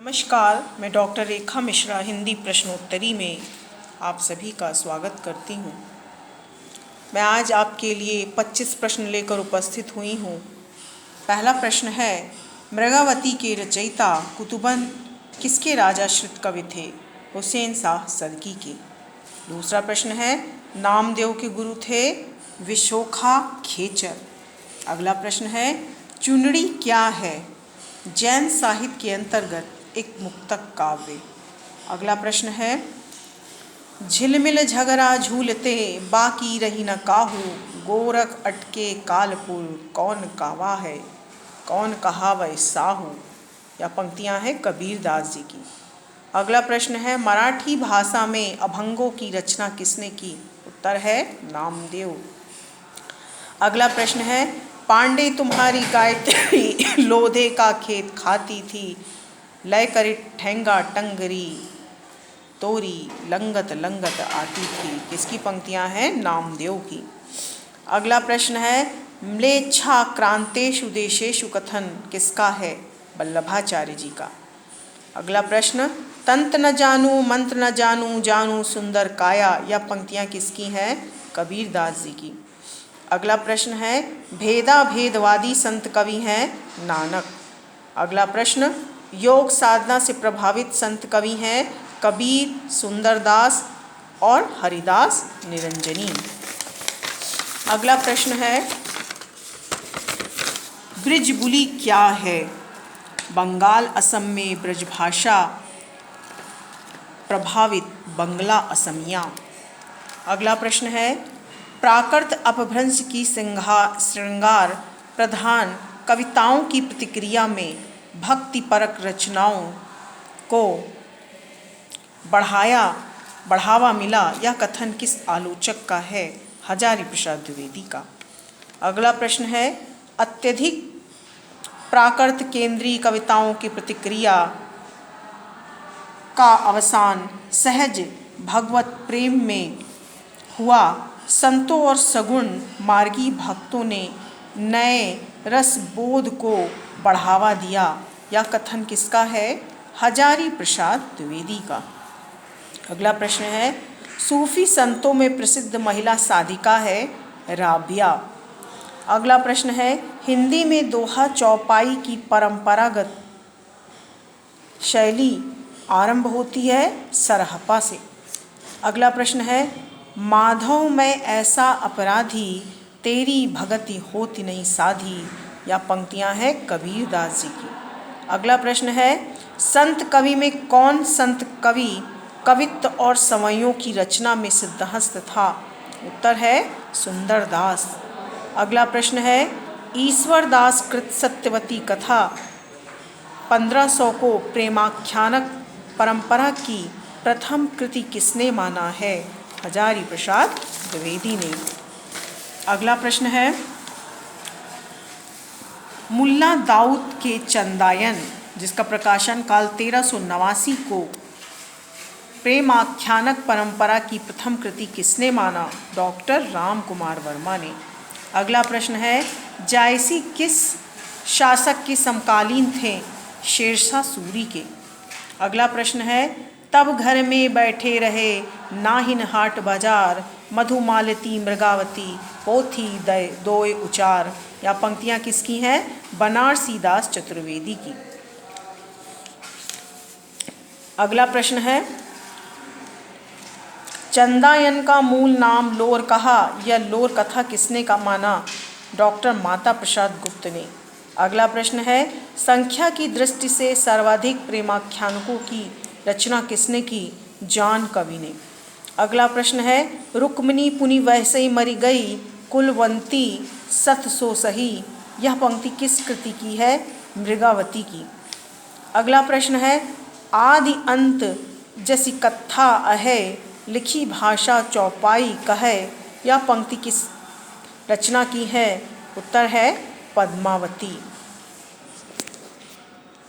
नमस्कार, मैं डॉक्टर रेखा मिश्रा हिंदी प्रश्नोत्तरी में आप सभी का स्वागत करती हूँ। मैं आज आपके लिए 25 प्रश्न लेकर उपस्थित हुई हूँ। पहला प्रश्न है, मृगावती के रचयिता कुतुबन किसके राजाश्रित कवि थे? हुसैन शाह सदकी के। दूसरा प्रश्न है, नामदेव के गुरु थे विशोखा खेचर। अगला प्रश्न है, चुनरी क्या है? जैन साहित्य के अंतर्गत एक मुक्तक काव्य। अगला प्रश्न है, झिलमिल झगड़ा झूलते बाकी रही न काहू, गोरख अटके कालपुर कौन कावा है, कौन कहावै साहू। यह पंक्तियां हैं कबीरदास जी की। अगला प्रश्न है, मराठी भाषा में अभंगों की रचना किसने की? उत्तर है नामदेव। अगला प्रश्न है, पांडे तुम्हारी गायत्री लोधे का खेत खाती थी, लय करी ठेंगा टंगरी तोरी लंगत लंगत आती थी। किसकी पंक्तियां हैं? नामदेव की। अगला प्रश्न है, म्लेच्छा क्रांतेषु देशेषु कथन किसका है? वल्लभाचार्य जी का। अगला प्रश्न, तंत्र न जानू मंत्र न जानू जानू सुंदर काया। यह पंक्तियां किसकी हैं? कबीरदास जी की। अगला प्रश्न है, भेदा भेदवादी संत कवि हैं नानक। अगला प्रश्न, योग साधना से प्रभावित संत कवि हैं कबीर, सुंदरदास और हरिदास निरंजनी। अगला प्रश्न है, ब्रिजबुली क्या है? बंगाल असम में ब्रजभाषा प्रभावित बंगला असमिया। अगला प्रश्न है, प्राकृत अपभ्रंश की श्रृंगार प्रधान कविताओं की प्रतिक्रिया में भक्तिपरक रचनाओं को बढ़ावा मिला। यह कथन किस आलोचक का है? हजारी प्रसाद द्विवेदी का। अगला प्रश्न है, अत्यधिक प्राकृत केंद्रीय कविताओं की प्रतिक्रिया का अवसान सहज भगवत प्रेम में हुआ। संतों और सगुण मार्गी भक्तों ने नए रसबोध को बढ़ावा दिया। यह कथन किसका है? हजारी प्रसाद द्विवेदी का। अगला प्रश्न है, सूफी संतों में प्रसिद्ध महिला साधिका है राबिया। अगला प्रश्न है, हिंदी में दोहा चौपाई की परंपरागत शैली आरंभ होती है सरहपा से। अगला प्रश्न है, माधव मैं ऐसा अपराधी, तेरी भगति होती नहीं साधी। यह पंक्तियां हैं कबीरदास जी की। अगला प्रश्न है, संत कवि में कौन संत कवि कवित्व और सवैयों की रचना में सिद्धहस्त था? उत्तर है सुंदरदास। अगला प्रश्न है, ईश्वरदास कृत सत्यवती कथा 1500 को प्रेमाख्यानक परंपरा की प्रथम कृति किसने माना है? हजारी प्रसाद द्विवेदी ने। अगला प्रश्न है, मुल्ला दाऊद के चंदायन जिसका प्रकाशन काल 1389 को प्रेमाख्यानक परंपरा की प्रथम कृति किसने माना? डॉक्टर राम कुमार वर्मा ने। अगला प्रश्न है, जायसी किस शासक के समकालीन थे? शेरशाह सूरी के। अगला प्रश्न है, तब घर में बैठे रहे नाहिन हाट बाजार, मधुमालती मृगावती पोथी दोय उचार। या पंक्तियां किसकी हैं? बनारसी दास चतुर्वेदी की। अगला प्रश्न है, चंदायन का मूल नाम लोर कहा। यह लोर कथा किसने का माना? डॉक्टर माता प्रसाद गुप्त ने। अगला प्रश्न है, संख्या की दृष्टि से सर्वाधिक प्रेमाख्यानकों की रचना किसने की? जॉन कवि ने। अगला प्रश्न है, रुक्मिणी पुनि वैसे ही मरी गई, कुलवंती सत सो सही। यह पंक्ति किस कृति की है? मृगावती की। अगला प्रश्न है, आदि अंत जैसी कथा अहे, लिखी भाषा चौपाई कहे। यह पंक्ति किस रचना की है? उत्तर है पद्मावती।